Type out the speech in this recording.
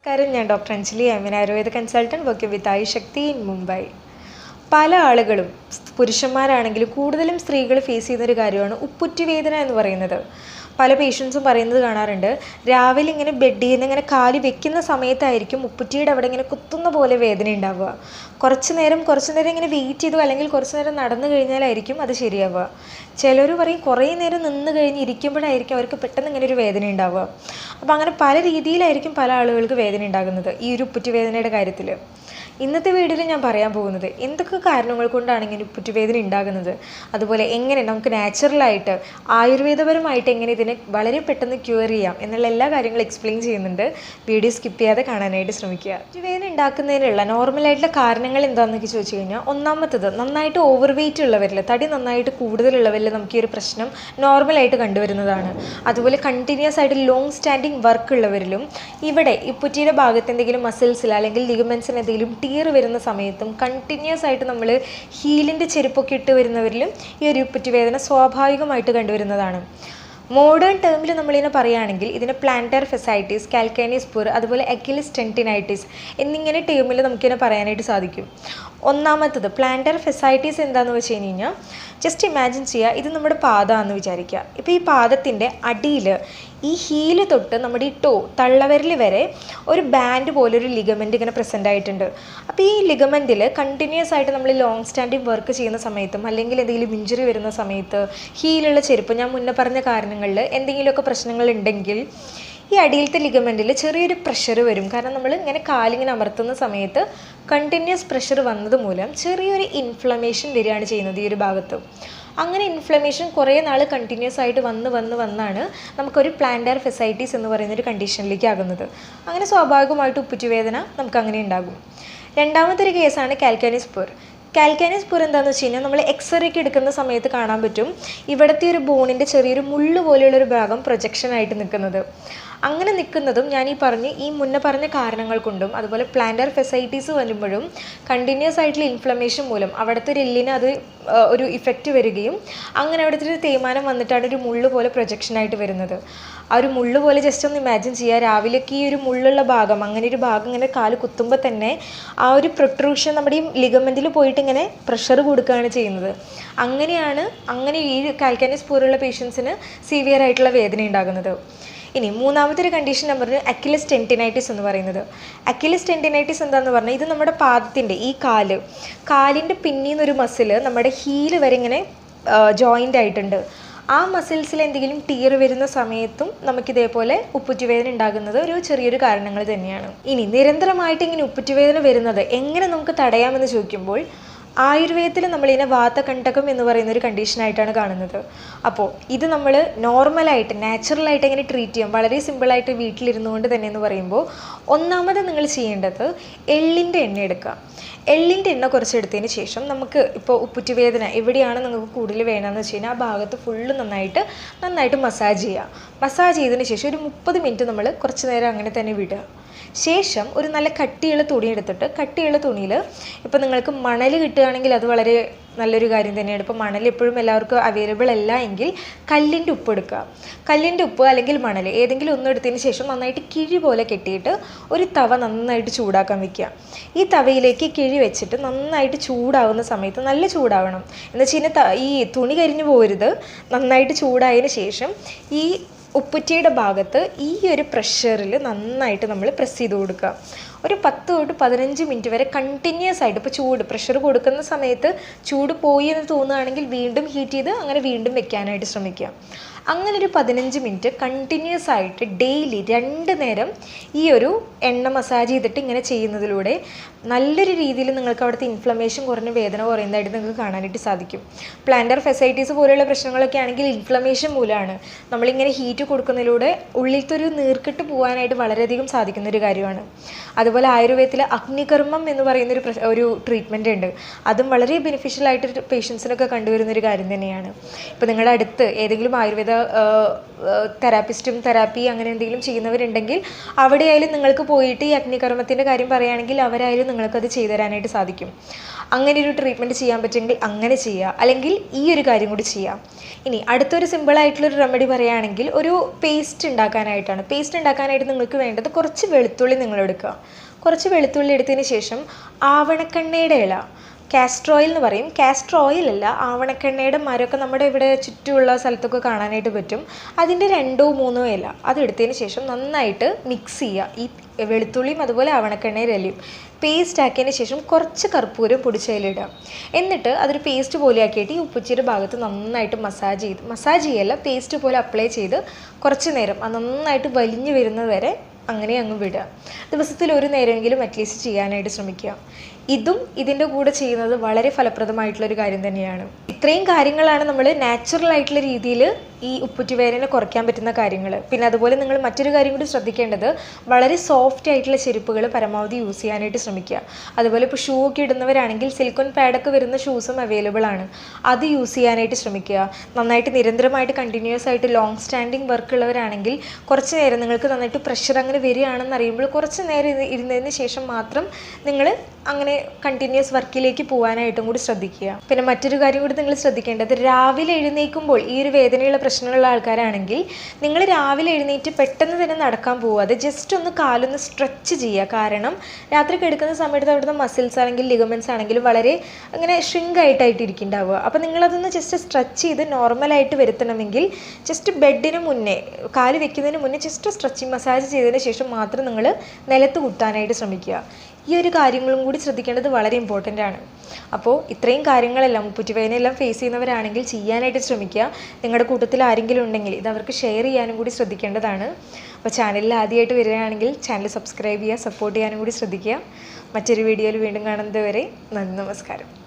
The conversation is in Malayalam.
നമസ്കാരം, ഞാൻ doctor Anjali. I am Ayurveda consultant working with Ayushakti in Mumbai. പല ആളുകളും പുരുഷന്മാരാണെങ്കിലും കൂടുതലും സ്ത്രീകൾ ഫേസ് ചെയ്യുന്നൊരു കാര്യമാണ് ഉപ്പുറ്റുവേദന എന്ന് പറയുന്നത്. പല പേഷ്യൻസും പറയുന്നത് കാണാറുണ്ട്, രാവിലെ ഇങ്ങനെ ബെഡിൽ നിന്ന് ഇങ്ങനെ കാല് വെക്കുന്ന സമയത്തായിരിക്കും ഉപ്പുറ്റിയുടെ അവിടെ ഇങ്ങനെ കുത്തുന്ന പോലെ വേദന ഉണ്ടാവുക. കുറച്ച് നേരം ഇങ്ങനെ വെയിറ്റ് ചെയ്തു അല്ലെങ്കിൽ കുറച്ച് നേരം നടന്നു കഴിഞ്ഞാലായിരിക്കും അത് ശരിയാവുക. ചിലർ പറയും കുറേ നേരം നിന്ന് കഴിഞ്ഞ് ഇരിക്കുമ്പോഴായിരിക്കും അവർക്ക് പെട്ടെന്ന് ഇങ്ങനെ ഒരു വേദന ഉണ്ടാവുക. അപ്പോൾ അങ്ങനെ പല രീതിയിലായിരിക്കും പല ആളുകൾക്ക് വേദന ഉണ്ടാകുന്നത് ഈ ഒരു ഉപ്പുറ്റുവേദനയുടെ കാര്യത്തിൽ. ഇന്നത്തെ വീഡിയോയിൽ ഞാൻ പറയാൻ പോകുന്നത് എന്തൊക്കെ കാരണങ്ങൾ കൊണ്ടാണ് ഇങ്ങനെ ഉപ്പുറ്റുവേദന ഉണ്ടാകുന്നത്, അതുപോലെ എങ്ങനെ നമുക്ക് നാച്ചുറലായിട്ട് ആയുർവേദപരമായിട്ട് എങ്ങനെ ഇതിനെ വളരെ പെട്ടെന്ന് ക്യൂർ ചെയ്യാം എന്നുള്ള എല്ലാ കാര്യങ്ങളും എക്സ്പ്ലെയിൻ ചെയ്യുന്നുണ്ട്. വീഡിയോ സ്കിപ്പ് ചെയ്യാതെ കാണാനായിട്ട് ശ്രമിക്കുക. ഉപ്പുറ്റുവേദന ഉണ്ടാക്കുന്നതിനുള്ള നോർമലായിട്ടുള്ള കാരണങ്ങൾ എന്താണെന്നൊക്കെ ചോദിച്ചു കഴിഞ്ഞാൽ, ഒന്നാമത്തത് നന്നായിട്ട് ഓവർ വെയിറ്റ് ഉള്ളവരിൽ, തടി നന്നായിട്ട് കൂടുതലുള്ളവരിൽ നമുക്ക് ഈ ഒരു പ്രശ്നം നോർമലായിട്ട് കണ്ടുവരുന്നതാണ്. അതുപോലെ കണ്ടിന്യൂസ് ആയിട്ട് ലോങ് സ്റ്റാൻഡിങ് വർക്ക് ഉള്ളവരിലും, ഇവിടെ ഉപ്പുറ്റിയുടെ ഭാഗത്ത് എന്തെങ്കിലും മസിൽസിൽ അല്ലെങ്കിൽ ലിഗമെൻസിന് എന്തെങ്കിലും ടീർ വരുന്ന സമയത്തും, കണ്ടിന്യൂസ് ആയിട്ട് നമ്മൾ ഹീലിൻ്റെ ചെരുപ്പൊക്കെ ഇട്ട് വരുന്നവരിലും ഈ ഒരു ഉപ്പുറ്റുവേദന സ്വാഭാവികമായിട്ട് കണ്ടുവരുന്നതാണ്. മോഡേൺ ടേമിൽ നമ്മളിങ്ങനെ പറയുകയാണെങ്കിൽ ഇതിനെ പ്ലാന്റർ ഫെസൈറ്റിസ്, കാൽക്കാനിയസ് പുർ, അതുപോലെ അക്കിലിസ് ടെൻഡിനൈറ്റിസ് എന്നിങ്ങനെ ടേമിൽ നമുക്കിങ്ങനെ പറയാനായിട്ട് സാധിക്കും. ഒന്നാമത്തത് പ്ലാന്റർ ഫെസൈറ്റിസ് എന്താണെന്ന് വെച്ച് കഴിഞ്ഞാൽ, ജസ്റ്റ് ഇമാജിൻ ചെയ്യുക, ഇത് നമ്മുടെ പാദമാണെന്ന് വിചാരിക്കുക. ഇപ്പോൾ ഈ പാദത്തിൻ്റെ അടിയിൽ ഈ ഹീല് തൊട്ട് നമ്മുടെ ഈ തള്ളവിരൽ വരെ ഒരു ബാൻഡ് പോലെ ഒരു ലിഗമെൻറ്റ് ഇങ്ങനെ പ്രസൻ്റ് ആയിട്ടുണ്ട്. അപ്പോൾ ഈ ലിഗമെൻറ്റിൽ കണ്ടിന്യൂസ് ആയിട്ട് നമ്മൾ ലോങ് സ്റ്റാൻഡിങ് വർക്ക് ചെയ്യുന്ന സമയത്തും അല്ലെങ്കിൽ എന്തെങ്കിലും ഇഞ്ചുറി വരുന്ന സമയത്ത് ഹീലുള്ള ചെരുപ്പ്, ഞാൻ മുന്നേ പറഞ്ഞ കാരണങ്ങളിൽ എന്തെങ്കിലുമൊക്കെ പ്രശ്നങ്ങൾ ഉണ്ടെങ്കിൽ ഈ അടിയിലത്തെ ലിഗമെൻറ്റിൽ ചെറിയൊരു പ്രഷർ വരും. കാരണം നമ്മൾ ഇങ്ങനെ കാലിങ്ങനെ അമർത്തുന്ന സമയത്ത് കണ്ടിന്യൂസ് പ്രഷർ വന്നത് മൂലം ചെറിയൊരു ഇൻഫ്ലമേഷൻ വരികയാണ് ചെയ്യുന്നത് ഈ ഒരു ഭാഗത്ത്. അങ്ങനെ ഇൻഫ്ലമേഷൻ കുറേ നാൾ കണ്ടിന്യൂസ് ആയിട്ട് വന്നാണ് നമുക്കൊരു പ്ലാന്റർ ഫെസൈറ്റിസ് എന്ന് പറയുന്നൊരു കണ്ടീഷനിലേക്ക് ആകുന്നത്. അങ്ങനെ സ്വാഭാവികമായിട്ട് ഉപ്പുറ്റുവേദന നമുക്ക് അങ്ങനെ ഉണ്ടാകും. രണ്ടാമത്തെ കേസാണ് കാൽക്കാനിയസ് പുർ. കാൽക്കാനിയസ് പുർ എന്താണെന്ന് വെച്ച് കഴിഞ്ഞാൽ, നമ്മൾ എക്സ്റേക്ക് എടുക്കുന്ന സമയത്ത് കാണാൻ പറ്റും ഇവിടുത്തെ ഒരു ബോണിൻ്റെ ചെറിയൊരു മുള്ളു പോലെയുള്ളൊരു ഭാഗം പ്രൊജക്ഷനായിട്ട് നിൽക്കുന്നത്. അങ്ങനെ നിൽക്കുന്നതും ഞാൻ ഈ മുന്നേ പറഞ്ഞ കാരണങ്ങൾ കൊണ്ടും, അതുപോലെ പ്ലാന്റർ ഫെസൈറ്റീസ് വരുമ്പോഴും കണ്ടിന്യൂസ് ആയിട്ടുള്ള ഇൻഫ്ലമേഷൻ മൂലം അവിടുത്തെ ഒരു എല്ലിന് അത് ഒരു ഇഫക്റ്റ് വരികയും അങ്ങനെ അവിടുത്തെ ഒരു തേയ്മാനം വന്നിട്ടാണ് ഒരു മുള്ളു പോലെ പ്രൊജക്ഷനായിട്ട് വരുന്നത്. ആ ഒരു മുള്ളു പോലെ ജസ്റ്റ് ഒന്ന് ഇമാജിൻ ചെയ്യുക, രാവിലേക്ക് ഈ ഒരു മുള്ളുള്ള ഭാഗം, അങ്ങനെ ഒരു ഭാഗം ഇങ്ങനെ കാല് കുത്തുമ്പോൾ തന്നെ ആ ഒരു പ്രൊട്രൂഷൻ നമ്മുടെ ഈ ലിഗമെൻറ്റിൽ പോയിട്ട് ഇങ്ങനെ പ്രഷർ കൊടുക്കുകയാണ് ചെയ്യുന്നത്. അങ്ങനെ ഈ കാൽക്കാനിയസ് പുറുള്ള പേഷ്യൻസിന് സിവിയർ ആയിട്ടുള്ള വേദന ഉണ്ടാകുന്നത്. ഇനി മൂന്നാമത്തെ ഒരു കണ്ടീഷൻ നമ്പർ അക്കിലിസ് ടെൻഡിനൈറ്റിസ് എന്ന് പറയുന്നത്. അക്കിലിസ് ടെൻഡിനൈറ്റിസ് എന്താണെന്ന് പറഞ്ഞാൽ, ഇത് നമ്മുടെ പാദത്തിൻ്റെ ഈ കാലിൻ്റെ പിന്നിൽ നിന്നൊരു മസിൽ നമ്മുടെ ഹീല് വരെ ഇങ്ങനെ ജോയിൻ്റ് ആയിട്ടുണ്ട്. ആ മസിൽസിൽ എന്തെങ്കിലും ടീർ വരുന്ന സമയത്തും നമുക്കിതേപോലെ ഉപ്പുറ്റുവേദന ഉണ്ടാകുന്നത് ഒരു ചെറിയൊരു കാരണങ്ങൾ തന്നെയാണ്. ഇനി നിരന്തരമായിട്ട് ഇങ്ങനെ ഉപ്പുറ്റുവേദന വരുന്നത് എങ്ങനെ നമുക്ക് തടയാമെന്ന് ചോദിക്കുമ്പോൾ, ആയുർവേദത്തിൽ നമ്മളിതിനെ വാതകണ്ഠകം എന്ന് പറയുന്ന ഒരു കണ്ടീഷനായിട്ടാണ് കാണുന്നത്. അപ്പോൾ ഇത് നമ്മൾ നോർമലായിട്ട് നാച്ചുറലായിട്ട് എങ്ങനെ ട്രീറ്റ് ചെയ്യാം, വളരെ സിമ്പിളായിട്ട് വീട്ടിലിരുന്നു കൊണ്ട് തന്നെ എന്ന് പറയുമ്പോൾ, ഒന്നാമത് നിങ്ങൾ ചെയ്യേണ്ടത് എള്ളിൻ്റെ എണ്ണ എടുക്കുക. എള്ളിൻ്റെ എണ്ണ കുറച്ചെടുത്തതിന് ശേഷം നമുക്ക് ഇപ്പോൾ ഉപ്പുറ്റുവേദന എവിടെയാണ് നിങ്ങൾക്ക് കൂടുതൽ വേണമെന്ന് വെച്ച് കഴിഞ്ഞാൽ ആ ഭാഗത്ത് ഫുള്ള് നന്നായിട്ട് മസാജ് ചെയ്യുക. മസാജ് ചെയ്തതിന് ശേഷം ഒരു 30 മിനിറ്റ് നമ്മൾ കുറച്ച് നേരം അങ്ങനെ തന്നെ വിടുക. ശേഷം ഒരു നല്ല കട്ടിയുള്ള തുണി എടുത്തിട്ട്, കട്ടിയുള്ള തുണിയിൽ ഇപ്പോൾ നിങ്ങൾക്ക് മണൽ കിട്ടുകയാണെങ്കിൽ അത് വളരെ നല്ലൊരു കാര്യം തന്നെയാണ്. ഇപ്പോൾ മണൽ എപ്പോഴും എല്ലാവർക്കും അവൈലബിൾ അല്ല എങ്കിൽ കല്ലിൻ്റെ ഉപ്പ് എടുക്കുക. കല്ലിൻ്റെ ഉപ്പ് അല്ലെങ്കിൽ മണൽ ഏതെങ്കിലും ഒന്നും എടുത്തതിന് ശേഷം നന്നായിട്ട് കിഴി പോലെ കെട്ടിയിട്ട് ഒരു തവ നന്നായിട്ട് ചൂടാക്കാൻ വെക്കുക. ഈ തവയിലേക്ക് കിഴി വെച്ചിട്ട് നന്നായിട്ട് ചൂടാവുന്ന സമയത്ത്, നല്ല ചൂടാവണം എന്ന് വെച്ച് കഴിഞ്ഞാൽ ഈ തുണി കരിഞ്ഞു പോകരുത്. നന്നായിട്ട് ചൂടായതിന് ശേഷം ഈ ഉപ്പുറ്റിയുടെ ഭാഗത്ത് ഈ ഒരു പ്രഷറിൽ നന്നായിട്ട് നമ്മൾ പ്രസ് ചെയ്ത് കൊടുക്കുക. ഒരു 10 തൊട്ട് 15 മിനിറ്റ് വരെ കണ്ടിന്യൂസ് ആയിട്ട്. ഇപ്പോൾ പ്രഷർ കൊടുക്കുന്ന സമയത്ത് ചൂട് പോയി എന്ന് തോന്നുകയാണെങ്കിൽ വീണ്ടും ഹീറ്റ് ചെയ്ത് അങ്ങനെ വീണ്ടും വെക്കാനായിട്ട് ശ്രമിക്കുക. അങ്ങനെ ഒരു 15 മിനിറ്റ് കണ്ടിന്യൂസ് ആയിട്ട് ഡെയിലി 2 നേരം ഈ ഒരു എണ്ണ മസാജ് ചെയ്തിട്ട് ഇങ്ങനെ ചെയ്യുന്നതിലൂടെ നല്ലൊരു രീതിയിൽ നിങ്ങൾക്ക് അവിടുത്തെ ഇൻഫ്ലമേഷൻ കുറഞ്ഞ വേദന കുറയുന്നതായിട്ട് നിങ്ങൾക്ക് കാണാനായിട്ട് സാധിക്കും. പ്ലാന്റർ ഫെസൈറ്റീസ് പോലെയുള്ള പ്രശ്നങ്ങളൊക്കെ ആണെങ്കിൽ ഇൻഫ്ലമേഷൻ മൂലമാണ്. നമ്മളിങ്ങനെ ഹീറ്റ് കൊടുക്കുന്നതിലൂടെ ഉള്ളിലത്തെ ഒരു നീർക്കെട്ട് പോകാനായിട്ട് വളരെയധികം സാധിക്കുന്ന ഒരു കാര്യമാണ്. അതുപോലെ ആയുർവേദത്തിൽ അഗ്നികർമ്മം എന്ന് പറയുന്നൊരു ഒരു ട്രീറ്റ്മെൻറ്റ് ഉണ്ട്. അതും വളരെ ബെനിഫിഷ്യൽ ആയിട്ട് പേഷ്യൻസിനൊക്കെ കണ്ടുവരുന്നൊരു കാര്യം തന്നെയാണ്. ഇപ്പോൾ നിങ്ങളുടെ അടുത്ത് ഏതെങ്കിലും ആയുർവേദ തെറാപ്പി അങ്ങനെ എന്തെങ്കിലും ചെയ്യുന്നവരുണ്ടെങ്കിൽ അവിടെയായാലും നിങ്ങൾക്ക് പോയിട്ട് ഈ അഗ്നികർമ്മത്തിൻ്റെ കാര്യം പറയുകയാണെങ്കിൽ അവരായാലും നിങ്ങൾക്കത് ചെയ്തു തരാനായിട്ട് സാധിക്കും. അങ്ങനെ ഒരു ട്രീറ്റ്മെൻറ്റ് ചെയ്യാൻ പറ്റുമെങ്കിൽ അങ്ങനെ ചെയ്യുക, അല്ലെങ്കിൽ ഈ ഒരു കാര്യം കൂടി ചെയ്യാം. ഇനി അടുത്തൊരു സിമ്പിളായിട്ടുള്ളൊരു റെമഡി പറയുകയാണെങ്കിൽ ഒരു പേസ്റ്റ് ഉണ്ടാക്കാനായിട്ടാണ്. പേസ്റ്റ് ഉണ്ടാക്കാനായിട്ട് നിങ്ങൾക്ക് വേണ്ടത് കുറച്ച് വെളുത്തുള്ളി നിങ്ങൾ എടുക്കുക. കുറച്ച് വെളുത്തുള്ളി എടുത്തതിന് ശേഷം ആവണക്കെണ്ണയുടെ ഇല, കാസ്റ്റർ ഓയിൽ എന്ന് പറയും, കാസ്റ്റർ ഓയിലല്ല, ആവണക്കെണ്ണയുടെ മരമൊക്കെ നമ്മുടെ ഇവിടെ ചുറ്റുമുള്ള സ്ഥലത്തൊക്കെ കാണാനായിട്ട് പറ്റും. അതിൻ്റെ 2-3 ഇല അതെടുത്തതിന് ശേഷം നന്നായിട്ട് മിക്സ് ചെയ്യുക. ഈ വെളുത്തുള്ളിയും അതുപോലെ ആവണക്കെണ്ണയുടെ ഇലയും പേസ്റ്റ് ആക്കിയതിന് ശേഷം കുറച്ച് കർപ്പൂരം പൊടിച്ചതിലിടുക. എന്നിട്ട് അതൊരു പേസ്റ്റ് പോലെ ആക്കിയിട്ട് ഈ ഉപ്പുച്ചിയുടെ ഭാഗത്ത് നന്നായിട്ട് മസാജ് ചെയ്യല്ല, പേസ്റ്റ് പോലെ അപ്ലൈ ചെയ്ത് കുറച്ച് നേരം അത് നന്നായിട്ട് വലിഞ്ഞു വരുന്നത് വരെ അങ്ങനെ അങ്ങ് വിടുക. ദിവസത്തിൽ ഒരു നേരമെങ്കിലും അറ്റ്ലീസ്റ്റ് ചെയ്യാനായിട്ട് ശ്രമിക്കുക. ഇതും ഇതിൻ്റെ കൂടെ ചെയ്യുന്നത് വളരെ ഫലപ്രദമായിട്ടുള്ളൊരു കാര്യം തന്നെയാണ്. ഇത്രയും കാര്യങ്ങളാണ് നമ്മൾ നാച്ചുറൽ ആയിട്ടുള്ള രീതിയിൽ ഈ ഉപ്പുറ്റിവേദന കുറയ്ക്കാൻ പറ്റുന്ന കാര്യങ്ങൾ. പിന്നെ അതുപോലെ നിങ്ങൾ മറ്റൊരു കാര്യം കൂടി ശ്രദ്ധിക്കേണ്ടത്, വളരെ സോഫ്റ്റ് ആയിട്ടുള്ള ചെരുപ്പുകൾ പരമാവധി യൂസ് ചെയ്യാനായിട്ട് ശ്രമിക്കുക. അതുപോലെ ഇപ്പോൾ ഷൂ ഒക്കെ ഇടുന്നവരാണെങ്കിൽ സിലിക്കോൺ പാഡൊക്കെ വരുന്ന ഷൂസും അവൈലബിൾ ആണ്, അത് യൂസ് ചെയ്യാനായിട്ട് ശ്രമിക്കുക. നന്നായിട്ട് നിരന്തരമായിട്ട് കണ്ടിന്യൂസ് ആയിട്ട് ലോങ് സ്റ്റാൻഡിങ് വർക്ക് ഉള്ളവരാണെങ്കിൽ കുറച്ച് നേരം നിങ്ങൾക്ക് നന്നായിട്ട് പ്രഷർ അങ്ങനെ വരികയാണെന്ന് അറിയുമ്പോൾ കുറച്ച് നേരം ഇരുന്നതിന് ശേഷം മാത്രം നിങ്ങൾ അങ്ങനെ കണ്ടിന്യൂസ് വർക്കിലേക്ക് പോകാനായിട്ടും കൂടി ശ്രദ്ധിക്കുക. പിന്നെ മറ്റൊരു കാര്യം കൂടി നിങ്ങൾ ശ്രദ്ധിക്കേണ്ടത്, രാവിലെ എഴുന്നേൽക്കുമ്പോൾ ഈ ഒരു വേദനയുള്ള പ്രശ്നമുള്ള ആൾക്കാരാണെങ്കിൽ നിങ്ങൾ രാവിലെ എഴുന്നേറ്റ് പെട്ടെന്ന് തന്നെ നടക്കാൻ പോവാതെ ജസ്റ്റ് ഒന്ന് കാലൊന്ന് സ്ട്രെച്ച് ചെയ്യുക. കാരണം രാത്രി കിടക്കുന്ന സമയത്ത് അവിടുത്തെ മസിൽസ് ആണെങ്കിൽ ലിഗമെൻറ്റ്സ് ആണെങ്കിലും വളരെ അങ്ങനെ ഷ്രിങ്ക് ആയിട്ടായിട്ടിരിക്കുന്നുണ്ടാവുക. അപ്പോൾ നിങ്ങളതൊന്ന് ജസ്റ്റ് സ്ട്രെച്ച് ചെയ്ത് നോർമലായിട്ട് വരുത്തണമെങ്കിൽ ജസ്റ്റ് ബെഡിന് മുന്നേ കാല് വെക്കുന്നതിന് മുന്നേ ജസ്റ്റ് സ്ട്രെച്ചിങ് മസാജ് ചെയ്തതിന് ശേഷം മാത്രം നിങ്ങൾ നിലത്ത് കുത്താനായിട്ട് ശ്രമിക്കുക. ഈ ഒരു കാര്യങ്ങളും കൂടി ശ്രദ്ധിക്കേണ്ടത് വളരെ ഇമ്പോർട്ടൻ്റ് ആണ്. അപ്പോൾ ഇത്രയും കാര്യങ്ങളെല്ലാം ഉപ്പുറ്റിവേദനയെല്ലാം ഫേസ് ചെയ്യുന്നവരാണെങ്കിൽ ചെയ്യാനായിട്ട് ശ്രമിക്കുക. നിങ്ങളുടെ കൂട്ടത്തിൽ ആരെങ്കിലും ഉണ്ടെങ്കിൽ ഇത് അവർക്ക് ഷെയർ ചെയ്യാനും കൂടി ശ്രദ്ധിക്കേണ്ടതാണ്. അപ്പോൾ ചാനലിൽ ആദ്യമായിട്ട് വരികയാണെങ്കിൽ ചാനൽ സബ്സ്ക്രൈബ് ചെയ്യുക, സപ്പോർട്ട് ചെയ്യാനും കൂടി ശ്രദ്ധിക്കുക. മറ്റൊരു വീഡിയോയിൽ വീണ്ടും കാണുന്നത് വരെ നന്ദി, നമസ്കാരം.